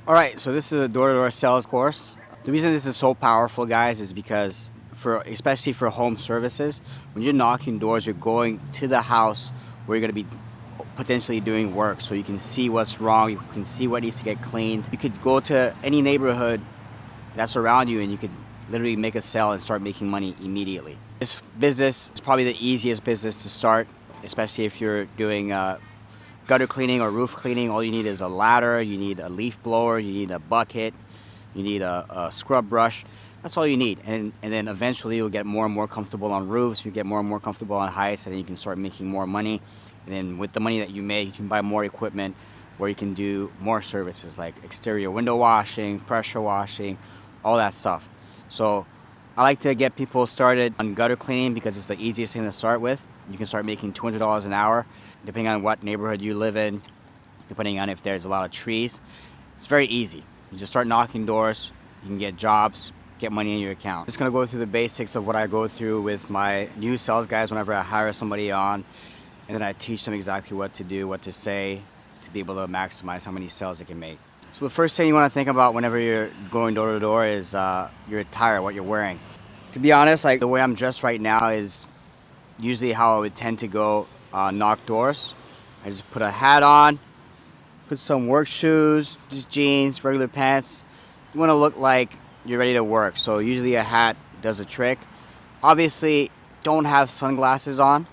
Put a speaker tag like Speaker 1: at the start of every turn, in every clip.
Speaker 1: All right, so this is a door-to-door sales course. The reason this is so powerful, guys, is because especially for home services, when you're knocking doors, you're going to the house where you're going to be potentially doing work, so you can see what's wrong, you can see what needs to get cleaned. You could go to any neighborhood that's around you and you could literally make a sale and start making money immediately. This business is probably the easiest business to start, especially if you're doing gutter cleaning or roof cleaning. All you need is a ladder, you need a leaf blower, you need a bucket, you need a scrub brush. That's all you need. And then eventually you'll get more and more comfortable on roofs, you get more and more comfortable on heights, and then you can start making more money. And then with the money that you make, you can buy more equipment where you can do more services like exterior window washing, pressure washing, all that stuff. So I like to get people started on gutter cleaning because it's the easiest thing to start with. You can start making $200 an hour, depending on what neighborhood you live in, depending on if there's a lot of trees. It's very easy. You just start knocking doors, you can get jobs, get money in your account. Just gonna go through the basics of what I go through with my new sales guys whenever I hire somebody on, and then I teach them exactly what to do, what to say, to be able to maximize how many sales they can make. So the first thing you want to think about whenever you're going door to door is your attire, what you're wearing. To be honest, like the way I'm dressed right now is usually how I would tend to go knock doors. I just put a hat on, put some work shoes, just jeans, regular pants. You want to look like you're ready to work, so usually a hat does a trick. Obviously, don't have sunglasses on.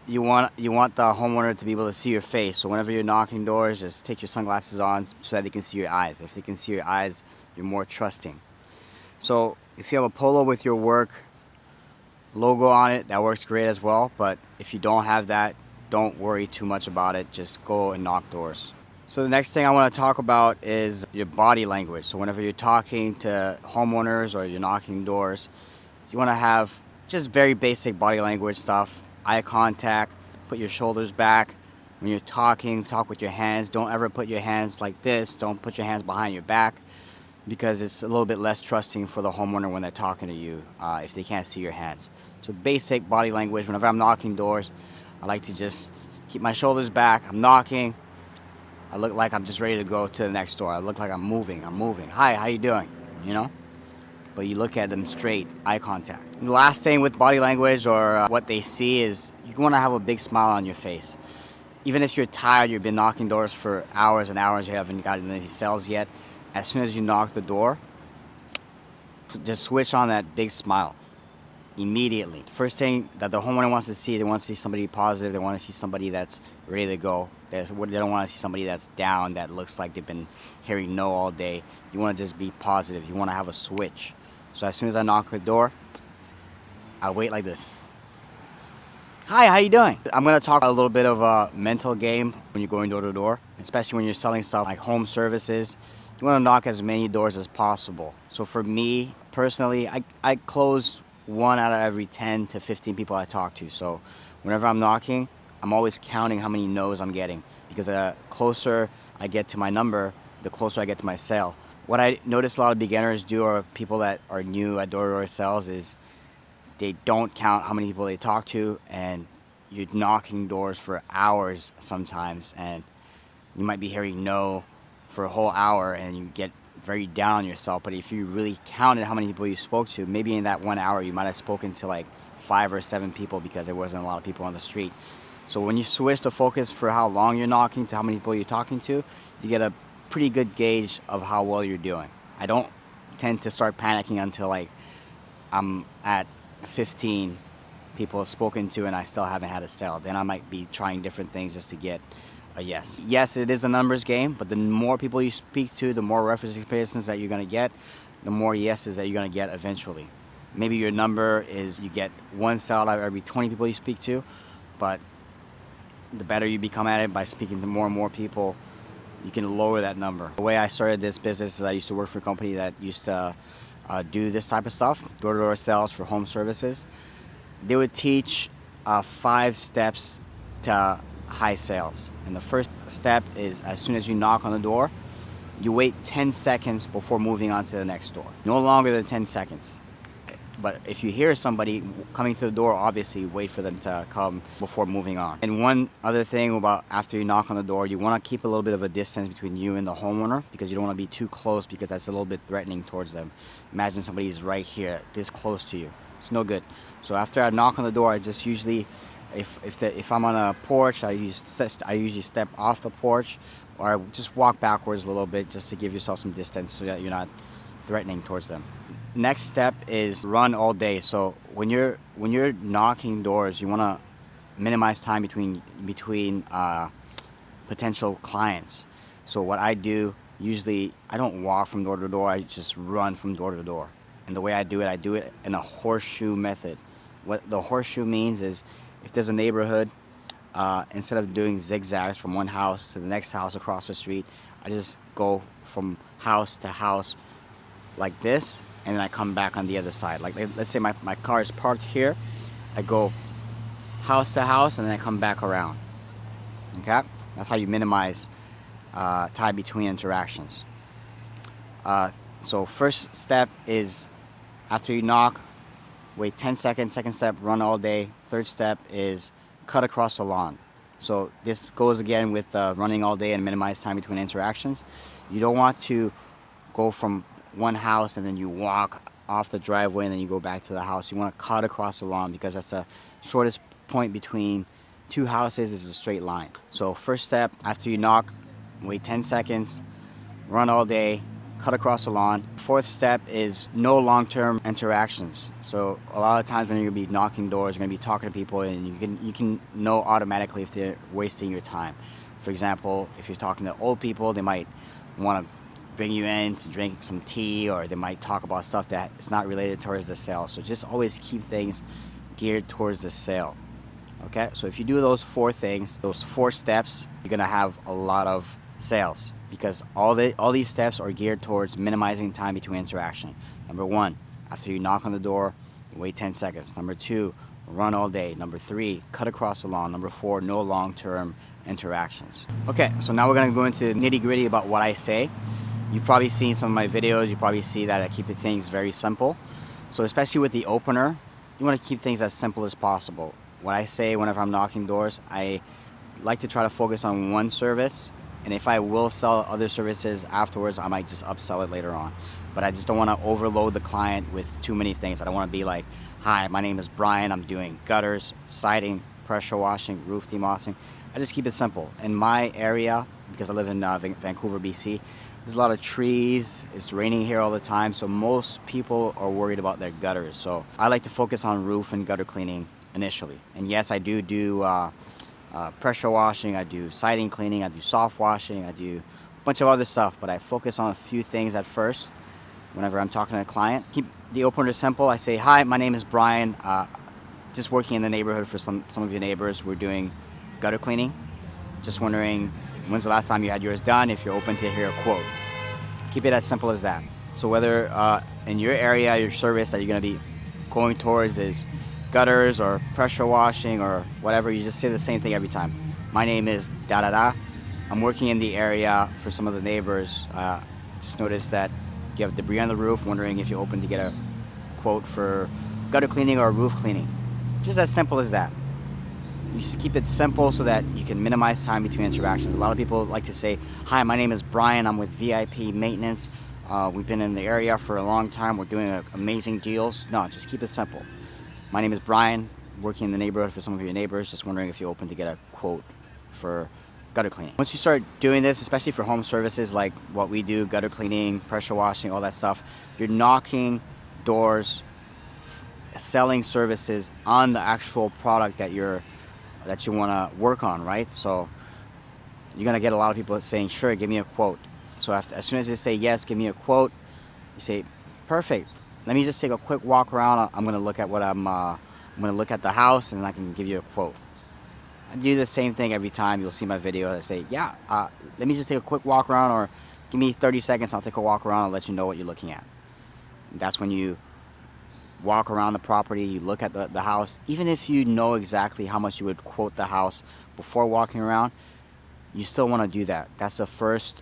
Speaker 1: You want the homeowner to be able to see your face. So whenever you're knocking doors, just take your sunglasses on so that they can see your eyes. If they can see your eyes, you're more trusting. So if you have a polo with your work logo on it, that works great as well. But if you don't have that, don't worry too much about it. Just go and knock doors. So the next thing I want to talk about is your body language. So whenever you're talking to homeowners or you're knocking doors, you want to have just very basic body language stuff. Eye contact, put your shoulders back. When you're talking, talk with your hands. Don't ever put your hands like this. Don't put your hands behind your back because it's a little bit less trusting for the homeowner when they're talking to you if they can't see your hands. So basic body language. Whenever I'm knocking doors, I like to just keep my shoulders back. I'm knocking. I look like I'm just ready to go to the next door. I look like I'm moving. I'm moving. Hi, how you doing? You know? But you look at them straight, eye contact. And the last thing with body language or what they see is you want to have a big smile on your face. Even if you're tired, you've been knocking doors for hours and hours, you haven't gotten any sales yet, as soon as you knock the door, just switch on that big smile immediately. First thing that the homeowner wants to see, they want to see somebody positive, they want to see somebody that's ready to go. They don't want to see somebody that's down, that looks like they've been hearing no all day. You want to just be positive. You want to have a switch. So as soon as I knock the door, I wait like this. Hi, how you doing? I'm gonna talk a little bit of a mental game when you're going door to door, especially when you're selling stuff like home services. You wanna knock as many doors as possible. So for me, personally, I close 1 out of every 10 to 15 people I talk to. So whenever I'm knocking, I'm always counting how many no's I'm getting because the closer I get to my number, the closer I get to my sale. What I notice a lot of beginners do or people that are new at door-to-door sales is they don't count how many people they talk to, and you're knocking doors for hours sometimes, and you might be hearing no for a whole hour and you get very down on yourself. But if you really counted how many people you spoke to, maybe in that 1 hour you might have spoken to like 5 or 7 people because there wasn't a lot of people on the street. So when you switch the focus for how long you're knocking to how many people you're talking to, you get a pretty good gauge of how well you're doing. I don't tend to start panicking until like I'm at 15 people spoken to and I still haven't had a sale. Then I might be trying different things just to get a yes. Yes, it is a numbers game, but the more people you speak to, the more reference experiences that you're going to get, the more yeses that you're going to get eventually. Maybe your number is you get 1 sale out of every 20 people you speak to, but the better you become at it by speaking to more and more people, you can lower that number. The way I started this business is I used to work for a company that used to do this type of stuff, door-to-door sales for home services. They would teach 5 steps to high sales. And the first step is as soon as you knock on the door, you wait 10 seconds before moving on to the next door. No longer than 10 seconds. But if you hear somebody coming to the door, obviously wait for them to come before moving on. And one other thing about after you knock on the door, you want to keep a little bit of a distance between you and the homeowner, because you don't want to be too close, because that's a little bit threatening towards them. Imagine somebody's right here, this close to you. It's no good. So after I knock on the door, I just usually, if I'm on a porch, I usually step off the porch, or I just walk backwards a little bit just to give yourself some distance so that you're not threatening towards them. Next step is run all day. So when you're knocking doors, you want to minimize time between potential clients. So what I do, usually I don't walk from door to door, I just run from door to door. And the way I do it in a horseshoe method. What the horseshoe means is, if there's a neighborhood, instead of doing zigzags from one house to the next house across the street, I just go from house to house like this, and then I come back on the other side. Like, let's say my car is parked here, I go house to house, and then I come back around. Okay? That's how you minimize time between interactions. So first step is, after you knock, wait 10 seconds. Second step, run all day. Third step is cut across the lawn. So this goes again with running all day and minimize time between interactions. You don't want to go from one house and then you walk off the driveway and then you go back to the house. You want to cut across the lawn, because that's the shortest point between two houses is a straight line. So first step, after you knock, wait 10 seconds, run all day, cut across the lawn. Fourth step is no long-term interactions. So a lot of times when you're gonna be knocking doors, you're gonna be talking to people, and you can know automatically if they're wasting your time. For example, if you're talking to old people, they might want to bring you in to drink some tea, or they might talk about stuff that is not related towards the sale. So just always keep things geared towards the sale. Okay, so if you do those four things, those four steps, you're gonna have a lot of sales, because all these steps are geared towards minimizing time between interaction. Number one, after you knock on the door, wait 10 seconds. Number two, run all day. Number three, cut across the lawn. Number four, no long-term interactions. Okay, so now we're gonna go into nitty-gritty about what I say. You've probably seen some of my videos. You probably see that I keep things very simple. So especially with the opener, you want to keep things as simple as possible. What I say whenever I'm knocking doors, I like to try to focus on one service, and if I will sell other services afterwards, I might just upsell it later on. But I just don't want to overload the client with too many things. I don't want to be like, hi, my name is Brian, I'm doing gutters, siding, pressure washing, roof demossing. I just keep it simple. In my area, because I live in Vancouver, BC, there's a lot of trees, it's raining here all the time, so most people are worried about their gutters. So I like to focus on roof and gutter cleaning initially. And yes, I do pressure washing, I do siding cleaning, I do soft washing, I do a bunch of other stuff, but I focus on a few things at first whenever I'm talking to a client. Keep the opener simple. I say, hi, my name is Brian, just working in the neighborhood for some of your neighbors. We're doing gutter cleaning. Just wondering, when's the last time you had yours done, if you're open to hear a quote. Keep it as simple as that. So whether in your area, your service that you're gonna be going towards is gutters or pressure washing or whatever, you just say the same thing every time. My name is da-da-da. I'm working in the area for some of the neighbors. Just noticed that you have debris on the roof, wondering if you're open to get a quote for gutter cleaning or roof cleaning. Just as simple as that. You just keep it simple so that you can minimize time between interactions. A lot of people like to say, hi, my name is Brian, I'm with VIP Maintenance. We've been in the area for a long time, we're doing amazing deals. No, just keep it simple. My name is Brian, working in the neighborhood for some of your neighbors, just wondering if you're open to get a quote for gutter cleaning. Once you start doing this, especially for home services like what we do, gutter cleaning, pressure washing, all that stuff, you're knocking doors, selling services on the actual product that you want to work on, right? So you're going to get a lot of people saying, sure, give me a quote. So as soon as they say, yes, give me a quote, you say, perfect. Let me just take a quick walk around. I'm going to look at I'm going to look at the house, and I can give you a quote. I do the same thing every time. You'll see my video. I say, yeah, let me just take a quick walk around, or give me 30 seconds. I'll take a walk around and let you know what you're looking at. And that's when you walk around the property, you look at the house. Even if you know exactly how much you would quote the house before walking around, you still want to do that. That's the first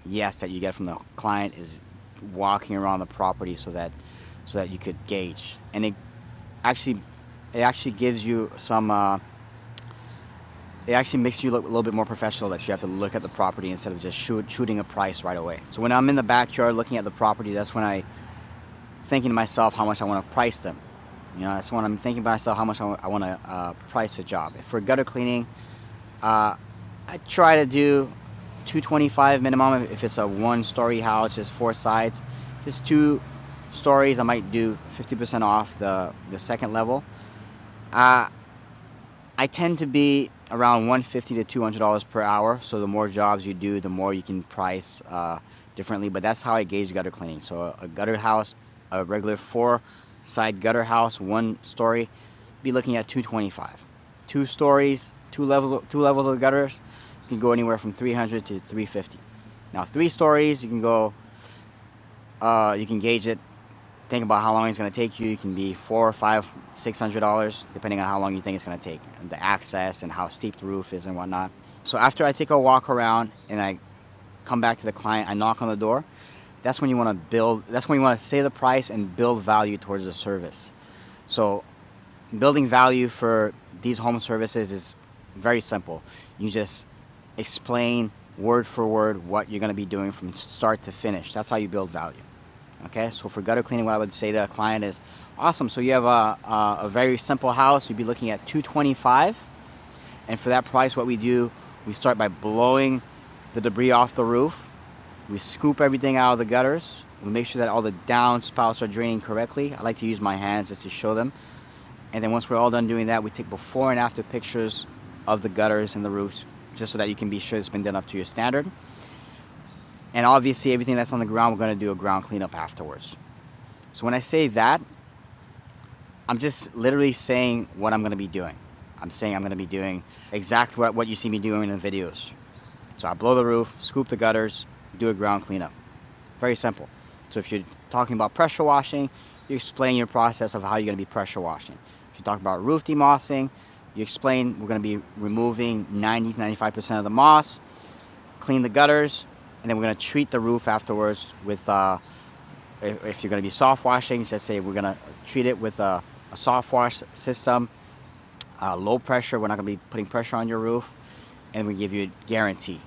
Speaker 1: yes that you get from the client, is walking around the property so that so that you could gauge. And actually it actually gives you some it actually makes you look a little bit more professional, that you have to look at the property instead of just shooting a price right away. So when I'm in the backyard looking at the property, that's when I thinking to myself how much I want to price them. You know, that's when I'm thinking to myself how much I want to price a job. If for gutter cleaning, I try to do 225 minimum. If it's a 1-story house, just 4 sides. If it's 2 stories, I might do 50% off the second level. I tend to be around $150 to $200 per hour. So the more jobs you do, the more you can price differently. But that's how I gauge gutter cleaning. So a gutter house, a regular 4-side gutter house, 1 story, be looking at 225. 2 stories, 2 levels of gutters, you can go anywhere from 300 to 350. Now 3 stories, you can go, you can gauge it. Think about how long it's going to take you. It can be $400, $500, $600, depending on how long you think it's going to take, and the access and how steep the roof is and whatnot. So after I take a walk around and I come back to the client, I knock on the door. That's when you want to build. That's when you want to say the price and build value towards the service. So building value for these home services is very simple. You just explain word for word what you're going to be doing from start to finish. That's how you build value. Okay, so for gutter cleaning, what I would say to a client is, awesome, so you have a very simple house, you'd be looking at $225, and for that price, what we do, we start by blowing the debris off the roof, we scoop everything out of the gutters, we make sure that all the downspouts are draining correctly. I like to use my hands just to show them, and then once we're all done doing that, we take before and after pictures of the gutters and the roofs, just so that you can be sure it's been done up to your standard. And obviously everything that's on the ground, we're going to do a ground cleanup afterwards. So when I say that, I'm just literally saying what I'm going to be doing. I'm saying I'm going to be doing exactly what you see me doing in the videos. So I blow the roof, scoop the gutters, do a ground cleanup. Very simple. So if you're talking about pressure washing, you explain your process of how you're going to be pressure washing. If you talk about roof demossing, you explain we're going to be removing 90 to 95% of the moss, clean the gutters, and then we're going to treat the roof afterwards with, if you're going to be soft washing, just say we're going to treat it with a soft wash system, low pressure. We're not going to be putting pressure on your roof, and we give you a guarantee.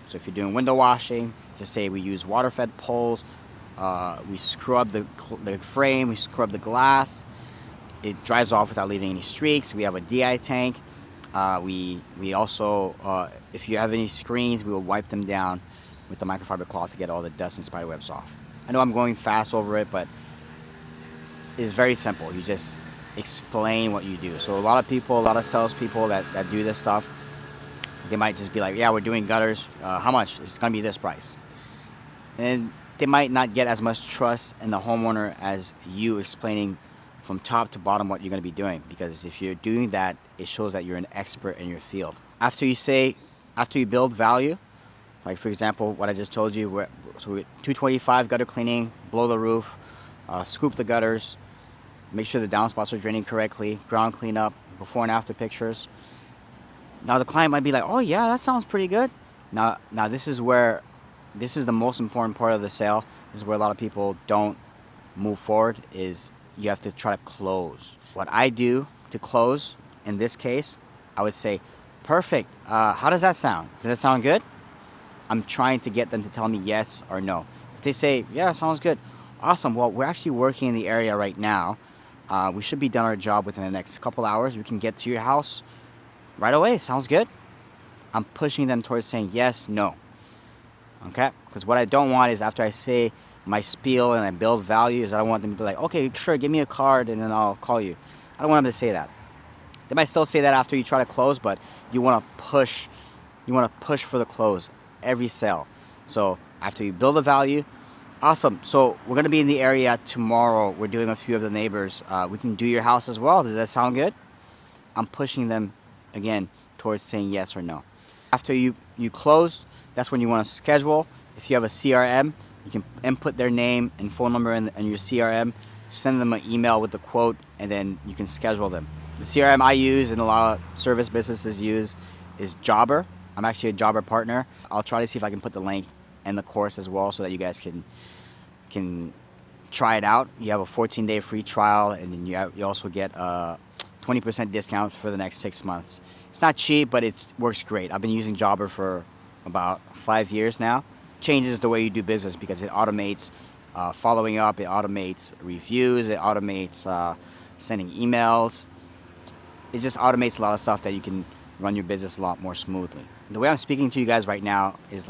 Speaker 1: So if you're doing window washing, just say we use water-fed poles, we scrub the frame, we scrub the glass. It dries off without leaving any streaks. We have a DI tank. We also, if you have any screens, we will wipe them down with the microfiber cloth to get all the dust and spider webs off. I know I'm going fast over it, but it's very simple. You just explain what you do. So a lot of people, a lot of salespeople that do this stuff, they might just be like, yeah, we're doing gutters. How much? It's going to be this price. And they might not get as much trust in the homeowner as you explaining from top to bottom what you're going to be doing. Because if you're doing that, it shows that you're an expert in your field. After you build value, like for example, what I just told you, we're 225 gutter cleaning, blow the roof, scoop the gutters, make sure the downspouts are draining correctly, ground cleanup, before and after pictures. Now the client might be like, oh yeah, that sounds pretty good. Now this is the most important part of the sale. This is where a lot of people don't move forward, is you have to try to close. What I do to close, in this case, I would say, perfect. How does that sound? Does that sound good? I'm trying to get them to tell me yes or no. If they say, yeah, sounds good, awesome. Well, we're actually working in the area right now. We should be done our job within the next couple hours. We can get to your house right away. Sounds good? I'm pushing them towards saying yes, no. Okay? Because what I don't want is after I say my spiel and I build value, is I don't want them to be like, okay, sure, give me a card and then I'll call you. I don't want them to say that. They might still say that after you try to close, but you want to push for the close every sale. So after you build the value, awesome. So we're going to be in the area tomorrow. We're doing a few of the neighbors. We can do your house as well. Does that sound good? I'm pushing them again towards saying yes or no. After you close, that's when you want to schedule. If you have a CRM, you can input their name and phone number in your CRM, send them an email with the quote, and then you can schedule them. The CRM I use and a lot of service businesses use is Jobber. I'm actually a Jobber partner. I'll try to see if I can put the link in the course as well so that you guys can try it out. You have a 14-day free trial, and then you also get a 20% discount for the next 6 months. It's not cheap, but it works great. I've been using Jobber for about 5 years now. Changes the way you do business because it automates following up, it automates reviews, it automates sending emails. It just automates a lot of stuff that you can run your business a lot more smoothly. The way I'm speaking to you guys right now is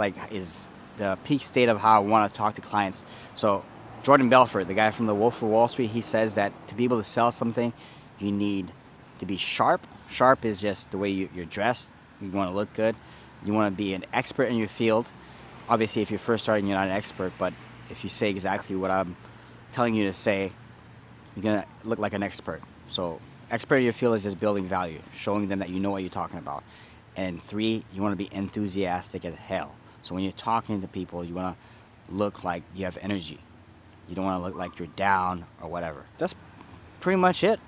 Speaker 1: the peak state of how I want to talk to clients. So Jordan Belfort, the guy from the Wolf of Wall Street, he says that to be able to sell something, you need to be sharp. Sharp is just the way you're dressed. You want to look good. You want to be an expert in your field. Obviously, if you're first starting, you're not an expert, but if you say exactly what I'm telling you to say, you're going to look like an expert. So expert in your field is just building value, showing them that you know what you're talking about. And 3, you want to be enthusiastic as hell. So when you're talking to people, you want to look like you have energy. You don't want to look like you're down or whatever. That's pretty much it.